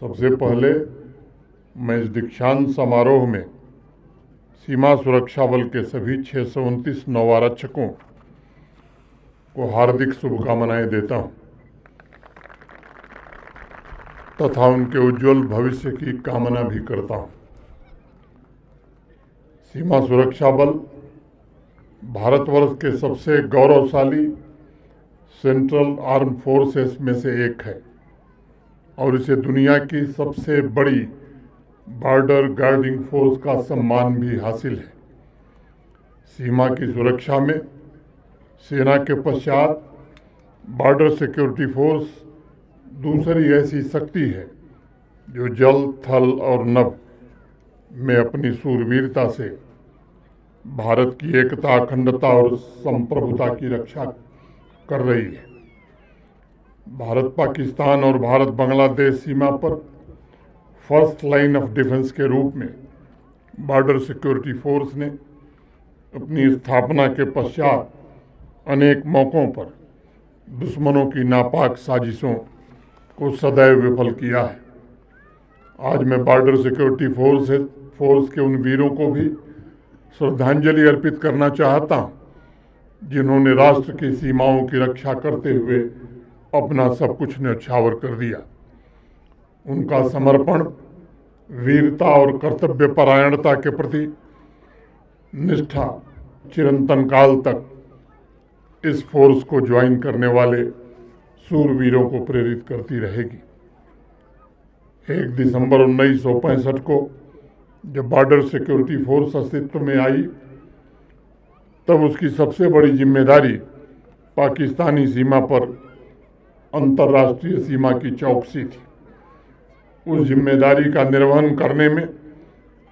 सबसे पहले मैं इस दीक्षांत समारोह में सीमा सुरक्षा बल के सभी 629 नौआरक्षकों को हार्दिक शुभकामनाएं देता हूं तथा उनके उज्जवल भविष्य की कामना भी करता हूं। सीमा सुरक्षा बल भारतवर्ष के सबसे गौरवशाली सेंट्रल आर्म फोर्सेस में से एक है और इसे दुनिया की सबसे बड़ी बॉर्डर गार्डिंग फोर्स का सम्मान भी हासिल है। सीमा की सुरक्षा में सेना के पश्चात बॉर्डर सिक्योरिटी फोर्स दूसरी ऐसी शक्ति है जो जल, थल और नभ में अपनी शूरवीरता से भारत की एकता, अखंडता और संप्रभुता की रक्षा कर रही है। भारत पाकिस्तान और भारत बांग्लादेश सीमा पर फर्स्ट लाइन ऑफ डिफेंस के रूप में बॉर्डर सिक्योरिटी फोर्स ने अपनी स्थापना के पश्चात अनेक मौक़ों पर दुश्मनों की नापाक साजिशों को सदैव विफल किया है। आज मैं बॉर्डर सिक्योरिटी फोर्स के उन वीरों को भी श्रद्धांजलि अर्पित करना चाहता हूं जिन्होंने राष्ट्र की सीमाओं की रक्षा करते हुए अपना सब कुछ न्यौछावर कर दिया। उनका समर्पण, वीरता और कर्तव्य परायणता के प्रति निष्ठा चिरंतन काल तक इस फोर्स को ज्वाइन करने वाले सूरवीरों को प्रेरित करती रहेगी। 1 दिसंबर 1965 को जब बॉर्डर सिक्योरिटी फोर्स अस्तित्व में आई तब उसकी सबसे बड़ी जिम्मेदारी पाकिस्तानी सीमा पर अंतर्राष्ट्रीय सीमा की चौकसी थी। उस जिम्मेदारी का निर्वहन करने में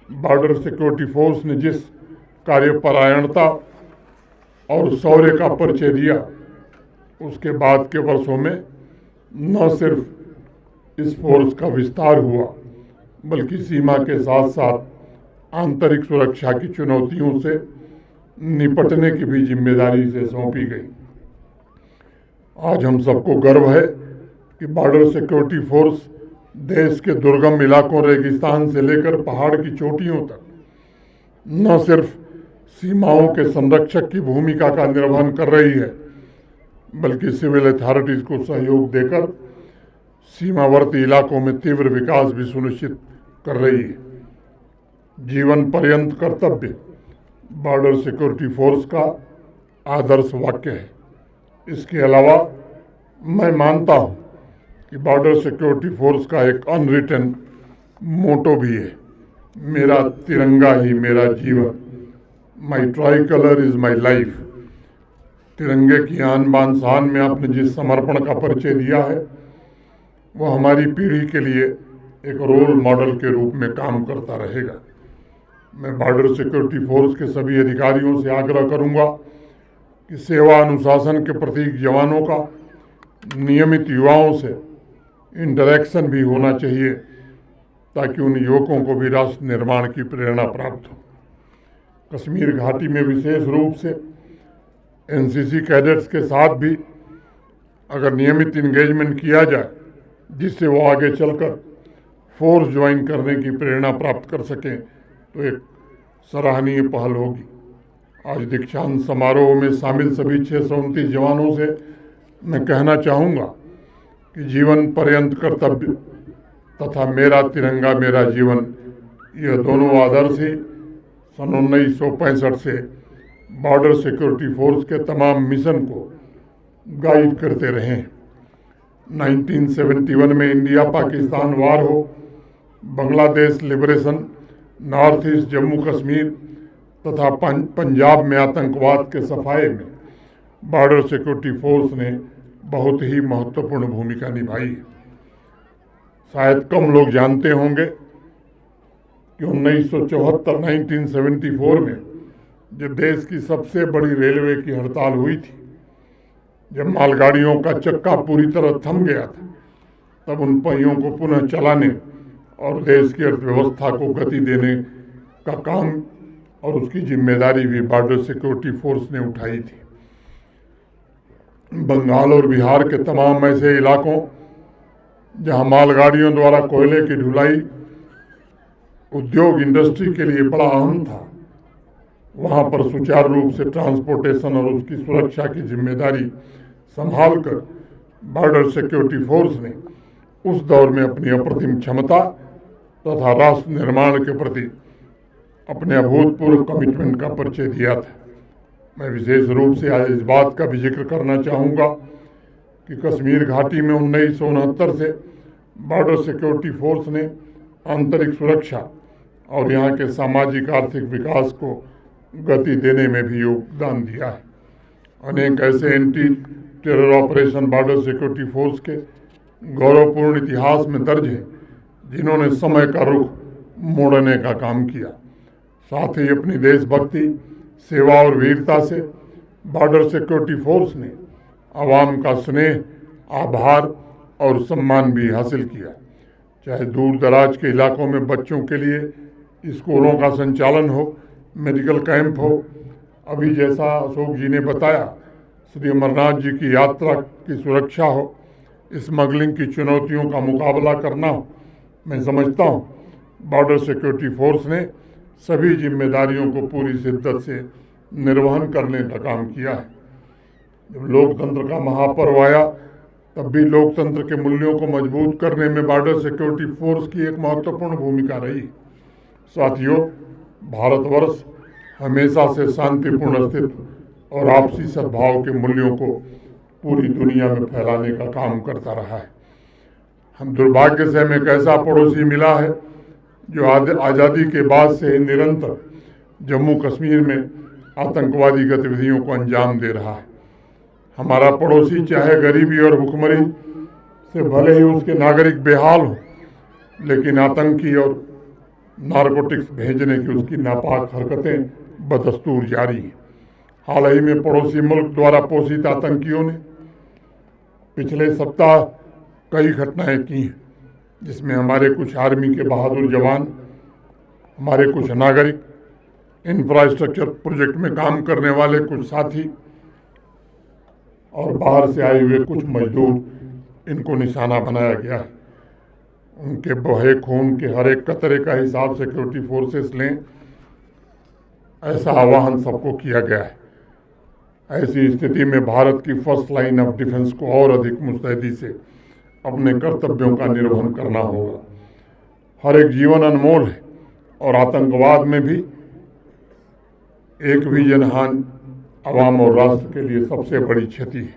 बॉर्डर सिक्योरिटी फोर्स ने जिस कार्यपरायणता और शौर्य का परिचय दिया, उसके बाद के वर्षों में न सिर्फ इस फोर्स का विस्तार हुआ बल्कि सीमा के साथ साथ आंतरिक सुरक्षा की चुनौतियों से निपटने की भी जिम्मेदारी से सौंपी गई। आज हम सबको गर्व है कि बॉर्डर सिक्योरिटी फोर्स देश के दुर्गम इलाकों, रेगिस्तान से लेकर पहाड़ की चोटियों तक न सिर्फ सीमाओं के संरक्षक की भूमिका का निर्वहन कर रही है बल्कि सिविल अथॉरिटीज को सहयोग देकर सीमावर्ती इलाकों में तीव्र विकास भी सुनिश्चित कर रही है। जीवन पर्यंत कर्तव्य बॉर्डर सिक्योरिटी फोर्स का आदर्श वाक्य है। इसके अलावा मैं मानता हूं कि बॉर्डर सिक्योरिटी फोर्स का एक अनरिटन मोटो भी है, मेरा तिरंगा ही मेरा जीवन, my tricolour is my life. तिरंगे की आन बान शान में आपने जिस समर्पण का परिचय दिया है वह हमारी पीढ़ी के लिए एक रोल मॉडल के रूप में काम करता रहेगा। मैं बॉर्डर सिक्योरिटी फोर्स के सभी अधिकारियों से आग्रह करूंगा कि सेवा अनुशासन के प्रतीक जवानों का नियमित युवाओं से इंटरेक्शन भी होना चाहिए ताकि उन युवकों को भी राष्ट्र निर्माण की प्रेरणा प्राप्त हो। कश्मीर घाटी में विशेष रूप से एनसीसी कैडेट्स के साथ भी अगर नियमित इंगेजमेंट किया जाए जिससे वो आगे चलकर फोर्स ज्वाइन करने की प्रेरणा प्राप्त कर सकें तो एक सराहनीय पहल होगी। आज दीक्षांत समारोह में शामिल सभी 629 जवानों से मैं कहना चाहूँगा कि जीवन पर्यंत कर्तव्य तथा मेरा तिरंगा मेरा जीवन, यह दोनों आदर्श ही सन 1965 से बॉर्डर सिक्योरिटी फोर्स के तमाम मिशन को गाइड करते रहे हैं। 1971 में इंडिया पाकिस्तान वार हो, Bangladesh liberation, north east Jammu Kashmir तथा पंजाब में आतंकवाद के सफाए में बॉर्डर सिक्योरिटी फोर्स ने बहुत ही महत्वपूर्ण भूमिका निभाई है। शायद कम लोग जानते होंगे कि 1974 में जब देश की सबसे बड़ी रेलवे की हड़ताल हुई थी, जब मालगाड़ियों का चक्का पूरी तरह थम गया था, तब उन पहियों को पुनः चलाने और देश की अर्थव्यवस्था को गति देने का काम और उसकी जिम्मेदारी भी बॉर्डर सिक्योरिटी फोर्स ने उठाई थी। बंगाल और बिहार के तमाम ऐसे इलाकों जहां मालगाड़ियों द्वारा कोयले की ढुलाई उद्योग इंडस्ट्री के लिए बड़ा अहम था, वहां पर सुचारू रूप से ट्रांसपोर्टेशन और उसकी सुरक्षा की जिम्मेदारी संभालकर बॉर्डर सिक्योरिटी फोर्स ने उस दौर में अपनी अप्रतिम क्षमता तथा राष्ट्र निर्माण के प्रति अपने अभूतपूर्व कमिटमेंट का परिचय दिया था। मैं विशेष रूप से आज इस बात का भी जिक्र करना चाहूँगा कि कश्मीर घाटी में 1969 से बॉर्डर सिक्योरिटी फोर्स ने आंतरिक सुरक्षा और यहाँ के सामाजिक आर्थिक विकास को गति देने में भी योगदान दिया है। अनेक ऐसे anti terror operation border security force के गौरवपूर्ण इतिहास में दर्ज है, जिन्होंने समय का रुख मोड़ने का काम किया। साथ ही अपनी देशभक्ति, सेवा और वीरता से बॉर्डर सिक्योरिटी फोर्स ने आवाम का स्नेह, आभार और सम्मान भी हासिल किया। चाहे दूर दराज के इलाकों में बच्चों के लिए स्कूलों का संचालन हो, मेडिकल कैंप हो, अभी जैसा अशोक जी ने बताया श्री अमरनाथ जी की यात्रा की सुरक्षा हो, स्मगलिंग की चुनौतियों का मुकाबला करना हो, मैं समझता हूँ बॉर्डर सिक्योरिटी फोर्स ने सभी जिम्मेदारियों को पूरी शिद्दत से निर्वहन करने का काम किया है। जब लोकतंत्र का महापर्व आया तब भी लोकतंत्र के मूल्यों को मजबूत करने में बॉर्डर सिक्योरिटी फोर्स की एक महत्वपूर्ण भूमिका रही। साथियों, भारतवर्ष हमेशा से शांतिपूर्ण अस्तित्व और आपसी सद्भाव के मूल्यों को पूरी दुनिया में फैलाने का काम करता रहा है। हम दुर्भाग्य से हमें एक ऐसा पड़ोसी मिला है जो आज़ादी के बाद से निरंतर जम्मू कश्मीर में आतंकवादी गतिविधियों को अंजाम दे रहा है। हमारा पड़ोसी चाहे गरीबी और भुखमरी से भले ही उसके नागरिक बेहाल हों, लेकिन आतंकी और नारकोटिक्स भेजने की उसकी नापाक हरकतें बदस्तूर जारी हैं। हाल ही में पड़ोसी मुल्क द्वारा पोषित आतंकियों ने पिछले सप्ताह कई घटनाएं की हैं, जिसमें हमारे कुछ आर्मी के बहादुर जवान, हमारे कुछ नागरिक, इंफ्रास्ट्रक्चर प्रोजेक्ट में काम करने वाले कुछ साथी और बाहर से आए हुए कुछ मजदूर, इनको निशाना बनाया गया है। उनके बहे खून के हर एक कतरे का हिसाब सिक्योरिटी फोर्सेस लें, ऐसा आह्वान सबको किया गया है। ऐसी स्थिति में भारत की फर्स्ट लाइन ऑफ डिफेंस को और अधिक मुस्तैदी से अपने कर्तव्यों का निर्वहन करना होगा। हर एक जीवन अनमोल है और आतंकवाद में भी एक भी जनहानि आवाम और राष्ट्र के लिए सबसे बड़ी क्षति है।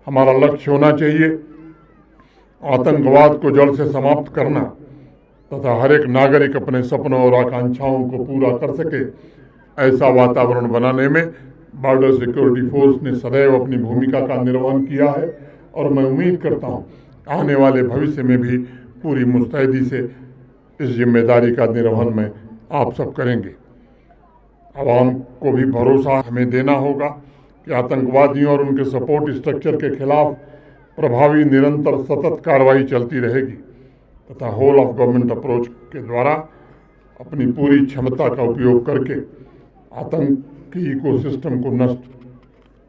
हमारा लक्ष्य होना चाहिए आतंकवाद को जड़ से समाप्त करना तथा हर एक नागरिक अपने सपनों और आकांक्षाओं को पूरा कर सके, ऐसा वातावरण बनाने में बॉर्डर सिक्योरिटी फोर्स ने सदैव अपनी भूमिका का निर्वहन किया है और मैं उम्मीद करता हूँ आने वाले भविष्य में भी पूरी मुस्तैदी से इस जिम्मेदारी का निर्वहन में आप सब करेंगे। आवाम को भी भरोसा हमें देना होगा कि आतंकवादियों और उनके सपोर्ट स्ट्रक्चर के खिलाफ प्रभावी, निरंतर, सतत कार्रवाई चलती रहेगी तथा होल ऑफ गवर्नमेंट अप्रोच के द्वारा अपनी पूरी क्षमता का उपयोग करके आतंकी इकोसिस्टम को नष्ट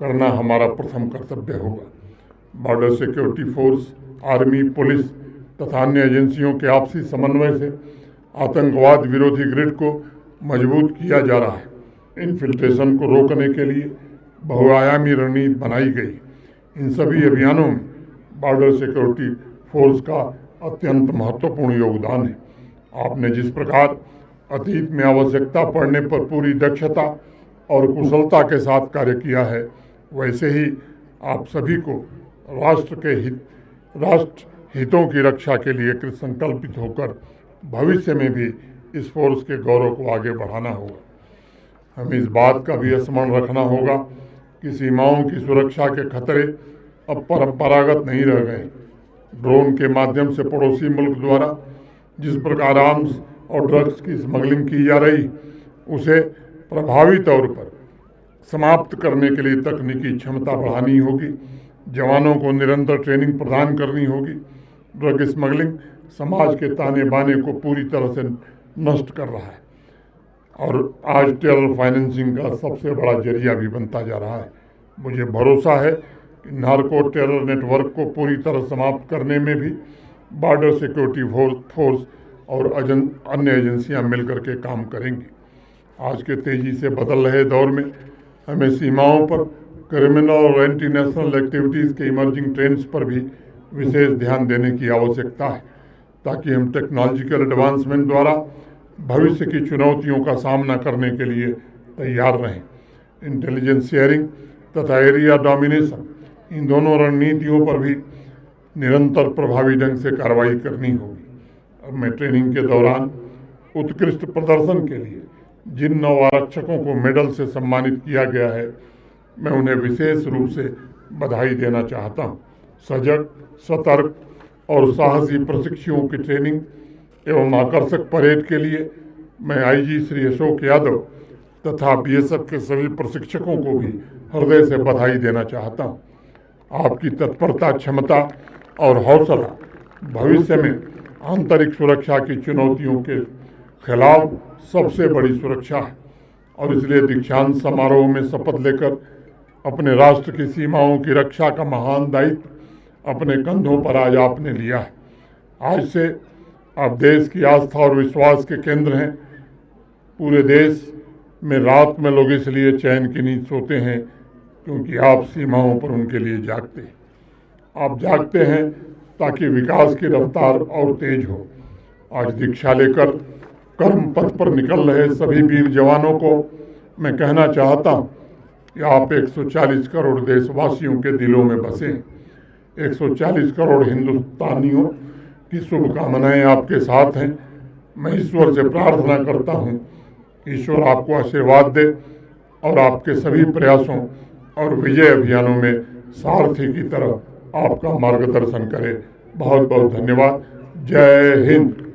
करना हमारा प्रथम कर्तव्य होगा। Border security force, army, police तथा अन्य एजेंसियों के आपसी समन्वय से आतंकवाद विरोधी ग्रिड को मजबूत किया जा रहा है। इन्फिल्ट्रेशन को रोकने के लिए बहुआयामी रणनीति बनाई गई। इन सभी अभियानों में बॉर्डर सिक्योरिटी फोर्स का अत्यंत महत्वपूर्ण योगदान है। आपने जिस प्रकार अतीत में आवश्यकता पड़ने पर पूरी दक्षता और कुशलता के साथ कार्य किया है, वैसे ही आप सभी को राष्ट्र हितों की रक्षा के लिए संकल्पित होकर भविष्य में भी इस फोर्स के गौरव को आगे बढ़ाना होगा। हमें इस बात का भी स्मरण रखना होगा कि सीमाओं की सुरक्षा के खतरे अब परंपरागत नहीं रह गए। ड्रोन के माध्यम से पड़ोसी मुल्क द्वारा जिस प्रकार आर्म्स और ड्रग्स की स्मगलिंग की जा रही, उसे प्रभावी तौर पर समाप्त करने के लिए तकनीकी क्षमता बढ़ानी होगी। जवानों को निरंतर ट्रेनिंग प्रदान करनी होगी। ड्रग स्मगलिंग समाज के ताने बाने को पूरी तरह से नष्ट कर रहा है और आज टेरर फाइनेंसिंग का सबसे बड़ा जरिया भी बनता जा रहा है। मुझे भरोसा है कि नार्को टेरर नेटवर्क को पूरी तरह समाप्त करने में भी बॉर्डर सिक्योरिटी फोर्स और अन्य एजेंसियां मिलकर के काम करेंगी। आज के तेजी से बदल रहे दौर में हमें सीमाओं पर क्रिमिनल और एंटी नेशनल एक्टिविटीज़ के इमर्जिंग ट्रेंड्स पर भी विशेष ध्यान देने की आवश्यकता है, ताकि हम टेक्नोलॉजिकल एडवांसमेंट द्वारा भविष्य की चुनौतियों का सामना करने के लिए तैयार रहें। इंटेलिजेंस शेयरिंग तथा एरिया डोमिनेशन, इन दोनों रणनीतियों पर भी निरंतर प्रभावी ढंग से कार्रवाई करनी होगी। अब मैं ट्रेनिंग के दौरान उत्कृष्ट प्रदर्शन के लिए जिन नौ आरक्षकों को मेडल से सम्मानित किया गया है, मैं उन्हें विशेष रूप से बधाई देना चाहता हूं। सजग, सतर्क और साहसी प्रशिक्षुओं की ट्रेनिंग एवं आकर्षक परेड के लिए मैं आईजी श्री अशोक यादव तथा बीएसएफ के सभी प्रशिक्षकों को भी हृदय से बधाई देना चाहता हूं। आपकी तत्परता, क्षमता और हौसला भविष्य में आंतरिक सुरक्षा की चुनौतियों के खिलाफ सबसे बड़ी सुरक्षा है, और इसलिए दीक्षांत समारोह में शपथ लेकर अपने राष्ट्र की सीमाओं की रक्षा का महान दायित्व अपने कंधों पर आज आपने लिया है। आज से आप देश की आस्था और विश्वास के केंद्र हैं। पूरे देश में रात में लोग इसलिए चैन की नींद सोते हैं क्योंकि आप सीमाओं पर उनके लिए जागते हैं। आप जागते हैं ताकि विकास की रफ्तार और तेज हो। आज दीक्षा लेकर कर्म पथ पर निकल रहे सभी वीर जवानों को मैं कहना चाहता हूँ कि आप 140 करोड़ देशवासियों के दिलों में बसे। 140 करोड़ हिंदुस्तानियों की शुभकामनाएं आपके साथ हैं। मैं ईश्वर से प्रार्थना करता हूँ, ईश्वर आपको आशीर्वाद दे और आपके सभी प्रयासों और विजय अभियानों में सारथी की तरह आपका मार्गदर्शन करे। बहुत बहुत धन्यवाद। जय हिंद।